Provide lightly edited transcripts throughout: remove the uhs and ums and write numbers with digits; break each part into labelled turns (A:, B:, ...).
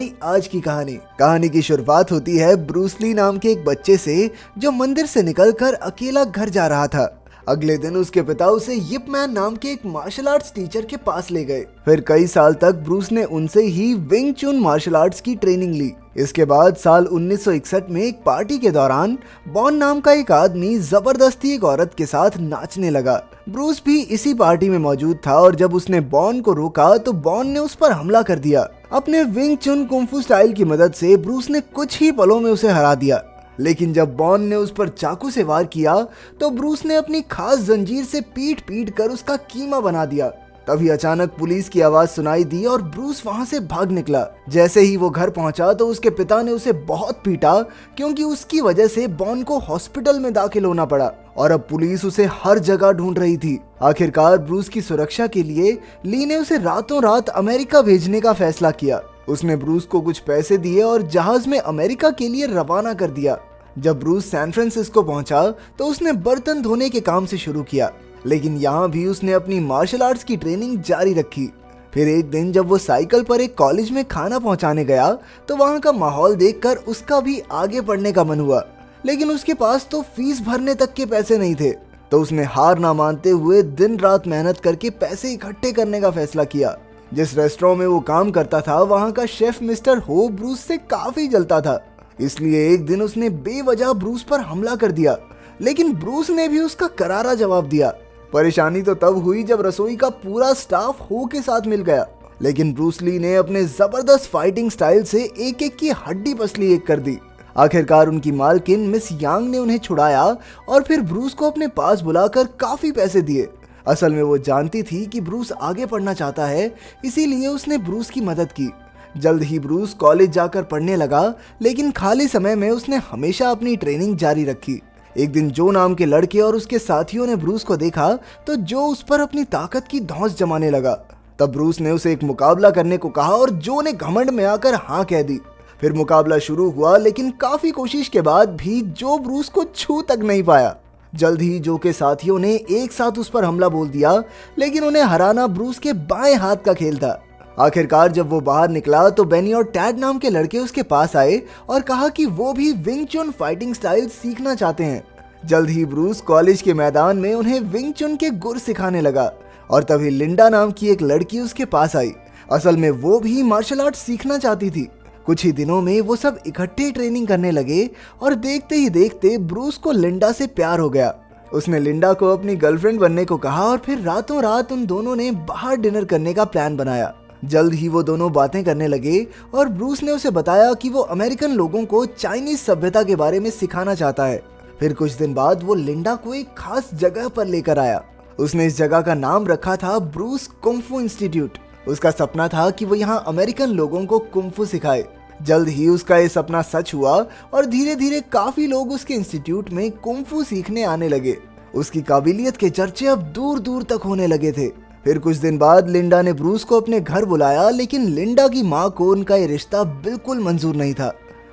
A: आज की कहानी की शुरुआत होती है ब्रूस ली नाम के एक बच्चे से जो मंदिर से निकलकर अकेला घर जा रहा था। अगले दिन उसके पिता उसे यिप मैन नाम के एक मार्शल आर्ट्स टीचर के पास ले गए। फिर कई साल तक ब्रूस ने उनसे ही विंग चुन मार्शल आर्ट्स की ट्रेनिंग ली। इसके बाद साल 1961 में एक पार्टी के दौरान बॉन नाम का एक आदमी जबरदस्ती एक औरत के साथ नाचने लगा। ब्रूस भी इसी पार्टी में मौजूद था और जब उसने बॉन को रोका तो बॉन ने उस पर हमला कर दिया। अपने विंग चुन कुंफू स्टाइल की मदद से ब्रूस ने कुछ ही पलों में उसे हरा दिया। लेकिन जब बॉन ने उस पर चाकू से वार किया तो ब्रूस ने अपनी खास जंजीर से पीट पीट कर उसका कीमा बना दिया। तभी अचानक पुलिस की आवाज सुनाई दी और ब्रूस वहां से भाग निकला। जैसे ही वो घर पहुंचा तो उसके पिता ने उसे बहुत पीटा क्योंकि उसकी वजह से बॉन को हॉस्पिटल में दाखिल होना पड़ा और अब पुलिस उसे हर जगह ढूंढ रही थी। आखिरकार ब्रूस की सुरक्षा के लिए ली ने उसे रातों रात अमेरिका भेजने का फैसला किया। उसने ब्रूस को कुछ पैसे दिए और जहाज में अमेरिका के लिए रवाना कर दिया। जब ब्रूस सैन फ्रांसिस्को पहुंचा तो उसने बर्तन धोने के काम से शुरू किया, लेकिन यहाँ भी उसने अपनी मार्शल आर्ट्स की ट्रेनिंग जारी रखी। फिर एक दिन जब वो साइकिल पर एक कॉलेज में खाना पहुंचाने गया तो वहाँ का माहौल देखकर उसका भी आगे पढ़ने का मन हुआ, लेकिन उसके पास तो फीस भरने तक के पैसे नहीं थे। तो उसने हार ना मानते हुए दिन रात मेहनत करके पैसे इकट्ठे करने का फैसला किया। जिस रेस्टोरेंट में वो काम करता था वहाँ का शेफ मिस्टर हो ब्रूस से काफी जलता था, इसलिए एक दिन उसने बेवजह ब्रूस पर हमला कर दिया, लेकिन ब्रूस ने भी उसका करारा जवाब दिया। परेशानी तो तब हुई जब रसोई का पूरा स्टाफ हो के साथ मिल गया, लेकिन ब्रूस ली ने अपने जबरदस्त फाइटिंग स्टाइल से एक एक की हड्डी पसली एक कर दी। आखिरकार उनकी मालकिन मिस यांग ने उन्हें छुड़ाया और फिर ब्रूस को अपने पास बुलाकर काफी पैसे दिए। असल में वो जानती थी कि ब्रूस आगे पढ़ना चाहता है, इसीलिए उसने ब्रूस की मदद की। जल्द ही ब्रूस कॉलेज जाकर पढ़ने लगा, लेकिन खाली समय में उसने हमेशा अपनी ट्रेनिंग जारी रखी। एक दिन जो नाम के लड़के और उसके साथियों ने ब्रूस को देखा तो जो उस पर अपनी ताकत की धौंस जमाने लगा। तब ब्रूस ने उसे एक मुकाबला करने को कहा और जो ने घमंड में आकर हाँ कह दी। फिर मुकाबला शुरू हुआ, लेकिन काफी कोशिश के बाद भी जो ब्रूस को छू तक नहीं पाया। जल्द ही जो के साथियों ने एक साथ उस पर हमला बोल दिया, लेकिन उन्हें हराना ब्रूस के बाएं हाथ का खेल था। आखिरकार जब वो बाहर निकला तो बेनी और टैड नाम के लड़के उसके पास आए और कहा कि वो भी विंग चुन फाइटिंग स्टाइल सीखना चाहते हैं। जल्द ही ब्रूस कॉलेज के मैदान में उन्हें विंग चुन के गुर सिखाने लगा और तभी लिंडा नाम की एक लड़की उसके पास आई। असल में वो भी मार्शल आर्ट सीखना चाहती थी। कुछ ही दिनों में वो सब इकट्ठे ट्रेनिंग करने लगे और देखते ही देखते ब्रूस को लिंडा से प्यार हो गया। उसने लिंडा को अपनी गर्लफ्रेंड बनने को कहा और फिर रातों रात उन दोनों ने बाहर डिनर करने का प्लान बनाया। जल्द ही वो दोनों बातें करने लगे और ब्रूस ने उसे बताया कि वो अमेरिकन लोगों को चाइनीज सभ्यता के बारे में सिखाना चाहता है। फिर कुछ दिन बाद वो लिंडा को एक खास जगह पर लेकर आया। उसने इस जगह का नाम रखा था ब्रूस कुंफू इंस्टीट्यूट। उसका सपना था कि वो यहाँ अमेरिकन लोगों को कुंफू सिखाए। जल्द ही उसका ये सपना सच हुआ और धीरे धीरे काफी लोग उसके इंस्टीट्यूट में कुंफू सीखने आने लगे। उसकी काबिलियत के चर्चे अब दूर दूर तक होने लगे थे। फिर कुछ दिन बाद लिंडा ने ब्रूस को अपने घर बुलाया, लेकिन लिंडा की माँ को उनका ये रिश्ता बिल्कुल मंजूर नहीं था।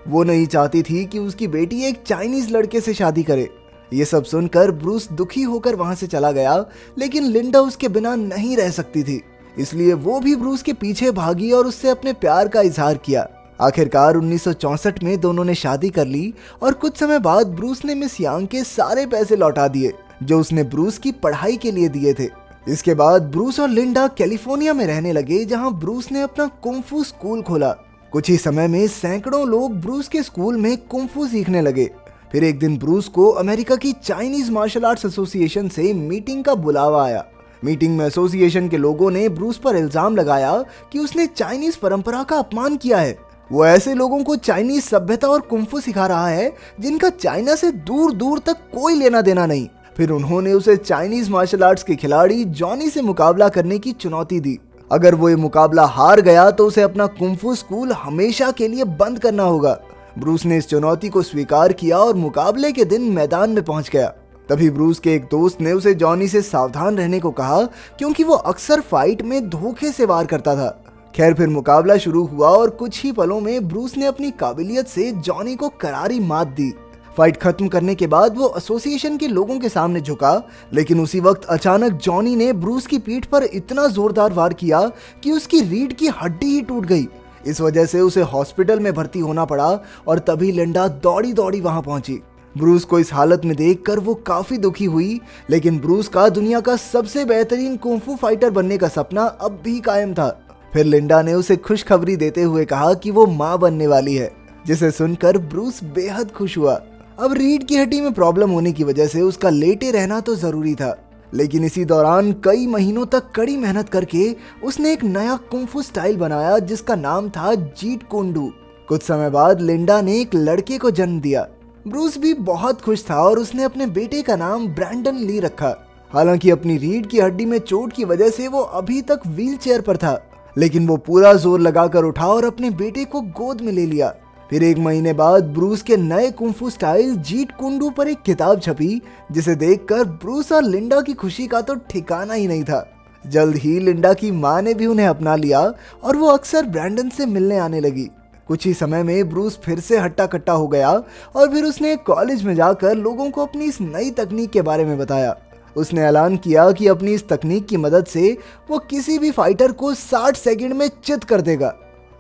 A: वो नहीं चाहती थी कि उसकी बेटी एक चाइनीज लड़के से शादी करे। ये सब सुनकर ब्रूस दुखी होकर वहां से चला गया, लेकिन लिंडा उसके बिना नहीं रह सकती थी, इसलिए वो भी ब्रूस के पीछे भागी और उससे अपने प्यार का इजहार किया। आखिरकार 1964 में दोनों ने शादी कर ली और कुछ समय बाद ब्रूस ने मिस यांग के सारे पैसे लौटा दिए जो उसने ब्रूस की पढ़ाई के लिए दिए थे। इसके बाद ब्रूस और लिंडा कैलिफोर्निया में रहने लगे, जहां ब्रूस ने अपना कुंफू स्कूल खोला। कुछ ही समय में सैकड़ों लोग ब्रूस के स्कूल में कुंफू सीखने लगे। फिर एक दिन ब्रूस को अमेरिका की चाइनीज मार्शल आर्ट्स एसोसिएशन से मीटिंग का बुलावा आया। मीटिंग में एसोसिएशन के लोगों ने ब्रूस पर इल्जाम लगाया कि उसने चाइनीज परंपरा का अपमान किया है। वो ऐसे लोगों को चाइनीज सभ्यता और कुंफू सिखा रहा है जिनका चाइना से दूर दूर तक कोई लेना देना नहीं। फिर उन्होंने उसे चाइनीज मार्शल आर्ट्स के खिलाड़ी जॉनी से मुकाबला करने की चुनौती दी। अगर वो ये मुकाबला हार गया तो उसे अपना कुंफू स्कूल हमेशा के लिए बंद करना होगा। ब्रूस ने इस चुनौती को स्वीकार किया और मुकाबले के दिन मैदान में पहुंच गया। तभी ब्रूस के एक दोस्त ने उसे जॉनी से सावधान रहने को कहा, क्योंकि वो अक्सर फाइट में धोखे से वार करता था। खैर फिर मुकाबला शुरू हुआ और कुछ ही पलों में ब्रूस ने अपनी काबिलियत से जॉनी को करारी मात दी। फाइट खत्म करने के बाद वो एसोसिएशन के लोगों के सामने झुका, लेकिन उसी वक्त अचानक जॉनी ने ब्रूस की पीठ पर इतना जोरदार वार किया कि उसकी रीढ़ की हड्डी ही टूट गई। इस वजह से उसे हॉस्पिटल में भर्ती होना पड़ा और तभी लिंडा दौड़ी दौड़ी वहां पहुंची। ब्रूस को इस हालत में देखकर वो काफी दुखी हुई, लेकिन ब्रूस का दुनिया का सबसे बेहतरीन कुंफू फाइटर बनने का सपना अब भी कायम था। फिर लिंडा ने उसे खुशखबरी देते हुए कहा कि वो मां बनने वाली है, जिसे सुनकर ब्रूस बेहद खुश हुआ। अब रीढ़ की हड्डी में प्रॉब्लम होने की वजह से उसका लेटे रहना तो जरूरी था, लेकिन इसी दौरान कई महीनों तक कड़ी मेहनत करके उसने एक नया कुंफू स्टाइल बनाया जिसका नाम था जीट कुंडू। कुछ समय बाद लिंडा ने एक लड़के को जन्म दिया। ब्रूस भी बहुत खुश था और उसने अपने बेटे का नाम ब्रैंडन ली रखा। हालांकि अपनी रीढ़ की हड्डी में चोट की वजह से वो अभी तक व्हील चेयर पर था, लेकिन वो पूरा जोर लगाकर उठा और अपने बेटे को गोद में ले लिया। फिर 1 महीने बाद ब्रूस के नए कुंफू स्टाइल जीट कुंडू पर एक किताब छपी, जिसे देखकर ब्रूस और लिंडा की खुशी का तो ठिकाना ही नहीं था। जल्द ही लिंडा की मां ने भी उन्हें अपना लिया और वो अक्सर ब्रैंडन से मिलने आने लगी। कुछ ही समय में ब्रूस फिर से हट्टा कट्टा हो गया और फिर उसने कॉलेज में जाकर लोगों को अपनी इस नई तकनीक के बारे में बताया। उसने ऐलान किया कि अपनी इस तकनीक की मदद से वो किसी भी फाइटर को 60 सेकंड में चित कर देगा।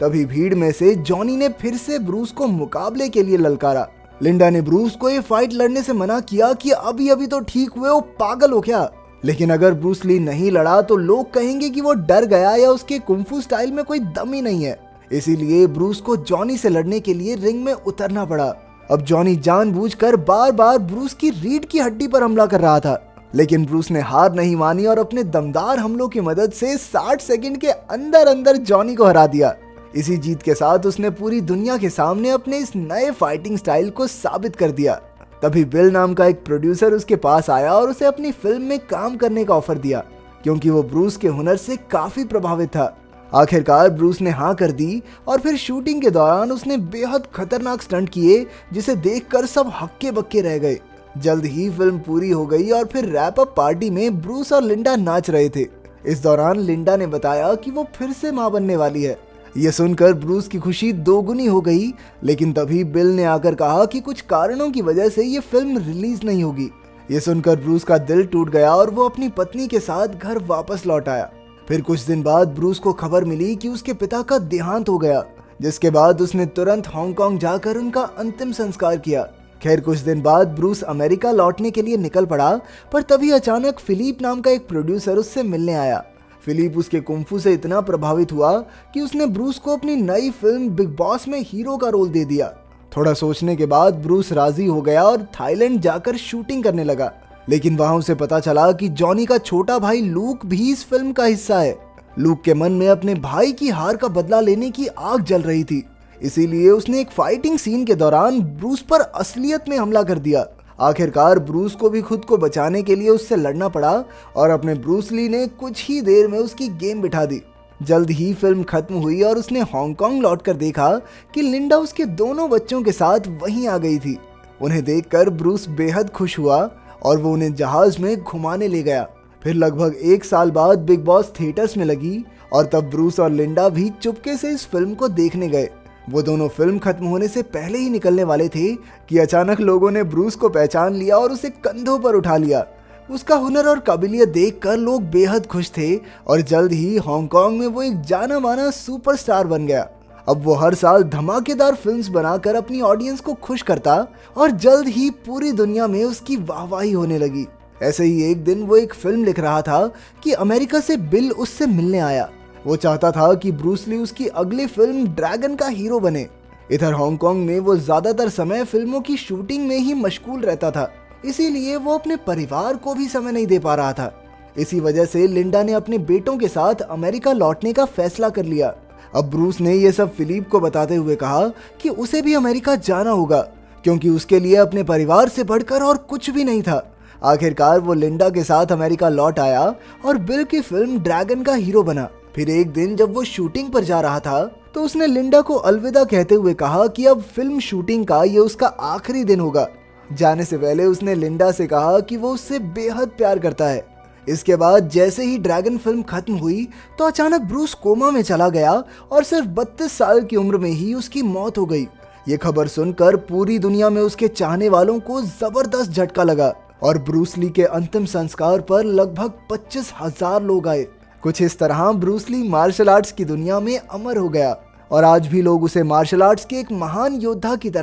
A: तभी भीड़ में से जॉनी ने फिर से ब्रूस को मुकाबले के लिए ललकारा। लिंडा ने ब्रूस को ये फाइट लड़ने से मना किया कि अभी अभी तो ठीक हुए हो, पागल हो क्या। लेकिन अगर ब्रूस ली नहीं लड़ा तो लोग कहेंगे कि वो डर गया या उसके कुंफू स्टाइल में कोई दम ही नहीं है। इसीलिए ब्रूस को जॉनी से लड़ने के लिए रिंग में उतरना पड़ा। अब जॉनी जानबूझकर बार बार ब्रूस की रीढ़ की हड्डी पर हमला कर रहा था, लेकिन ब्रूस ने हार नहीं मानी और अपने दमदार हमलों की मदद से 60 सेकंड के अंदर अंदर जॉनी को हरा दिया। इसी जीत के साथ उसने पूरी दुनिया के सामने अपने इस नए फाइटिंग स्टाइल को साबित कर दिया। तभी बिल नाम का एक प्रोड्यूसर उसके पास आया और उसे अपनी फिल्म में काम करने का ऑफर दिया, क्योंकि वो ब्रूस के हुनर से काफी प्रभावित था। आखिरकार ब्रूस ने हाँ कर दी और फिर शूटिंग के दौरान उसने बेहद खतरनाक स्टंट किए, जिसे देखकर सब हक्के बक्के रह गए। जल्द ही फिल्म पूरी हो गई और फिर रैप अप पार्टी में ब्रूस और लिंडा नाच रहे थे। इस दौरान लिंडा ने बताया कि वो फिर से मां बनने वाली है। ये सुनकर ब्रूस की खुशी दोगुनी हो गई, लेकिन तभी बिल ने आकर कहा कि कुछ कारणों की वजह से ये फिल्म रिलीज नहीं होगी। ये सुनकर ब्रूस का दिल टूट गया और वो अपनी पत्नी के साथ घर वापस लौट आया। फिर कुछ दिन बाद ब्रूस को खबर मिली कि उसके पिता का देहांत हो गया, जिसके बाद उसने तुरंत हांगकांग जाकर उनका अंतिम संस्कार किया। खैर कुछ दिन बाद ब्रूस अमेरिका लौटने के लिए निकल पड़ा, पर तभी अचानक फिलिप नाम का एक प्रोड्यूसर उससे मिलने आया। फिलिप उसके कुंफू से इतना प्रभावित हुआ कि उसने ब्रूस को अपनी नई फिल्म बिग बॉस में हीरो का रोल दे दिया। थोड़ा सोचने के बाद ब्रूस राजी हो गया और थाईलैंड जाकर शूटिंग करने लगा, लेकिन वहां उसे पता चला कि जॉनी का छोटा भाई लूक भी इस फिल्म का हिस्सा है। लूक के मन में अपने भाई की हार का बदला लेने की आग जल रही थी, इसीलिए उसने एक फाइटिंग सीन के दौरान ब्रूस पर असलियत में हमला कर दिया। आखिरकार ब्रूस को भी खुद को बचाने के लिए उससे लड़ना पड़ा और अपने ब्रूस ली ने कुछ ही देर में उसकी गेम बिठा दी। जल्द ही फिल्म खत्म हुई और उसने हांगकांग लौटकर देखा कि लिंडा उसके दोनों बच्चों के साथ वहीं आ गई थी। उन्हें देखकर ब्रूस बेहद खुश हुआ और वो उन्हें जहाज में घुमाने ले गया। फिर लगभग 1 साल बाद बिग बॉस थिएटर्स में लगी और तब ब्रूस और लिंडा भी चुपके से इस फिल्म को देखने गए। वो दोनों फिल्म खत्म होने से पहले ही निकलने वाले थे कि अचानक लोगों ने ब्रूस को पहचान लिया और उसे कंधों पर उठा लिया। उसका हुनर और काबिलियत देखकर लोग बेहद खुश थे और जल्द ही हांगकांग में वो एक जाना माना सुपरस्टार बन गया। अब वो हर साल धमाकेदार फिल्म्स बनाकर अपनी ऑडियंस को खुश करता और जल्द ही पूरी दुनिया में उसकी वाहवाही होने लगी। ऐसे ही एक दिन वो एक फिल्म लिख रहा था कि अमेरिका से बिल उससे मिलने आया। वो चाहता था कि ब्रूस ली उसकी अगली फिल्म ड्रैगन का हीरो बने। इधर हांगकांग में वो ज्यादातर समय फिल्मों की शूटिंग में ही मशगूल रहता था, इसीलिए वो अपने परिवार को भी समय नहीं दे पा रहा था। इसी वजह से लिंडा ने अपने बेटों के साथ अमेरिका लौटने का फैसला कर लिया। अब ब्रूस ने ये सब फिलिप को बताते हुए कहा कि उसे भी अमेरिका जाना होगा, क्योंकि उसके लिए अपने परिवार से बढ़कर और कुछ भी नहीं था। आखिरकार वो लिंडा के साथ अमेरिका लौट आया और बिल की फिल्म ड्रैगन का हीरो बना। फिर एक दिन जब वो शूटिंग पर जा रहा था तो उसने लिंडा को अलविदा कहते हुए कहा कि अब फिल्म शूटिंग का ये उसका आखिरी दिन होगा। जाने से पहले उसने लिंडा से कहा कि वो उससे बेहद प्यार करता है। इसके बाद जैसे ही ड्रैगन फिल्म खत्म हुई तो अचानक ब्रूस कोमा में चला गया और सिर्फ 32 साल की उम्र में ही उसकी मौत हो गई। ये खबर सुनकर पूरी दुनिया में उसके चाहने वालों को जबरदस्त झटका लगा और ब्रूस ली के अंतिम संस्कार पर लगभग 25,000 लोग आए। कुछ इस तरह ब्रूस ली मार्शल आर्ट्स की दुनिया में अमर हो गया और आज भी लोग उसे मार्शल आर्ट्स के एक महान योद्धा की तरह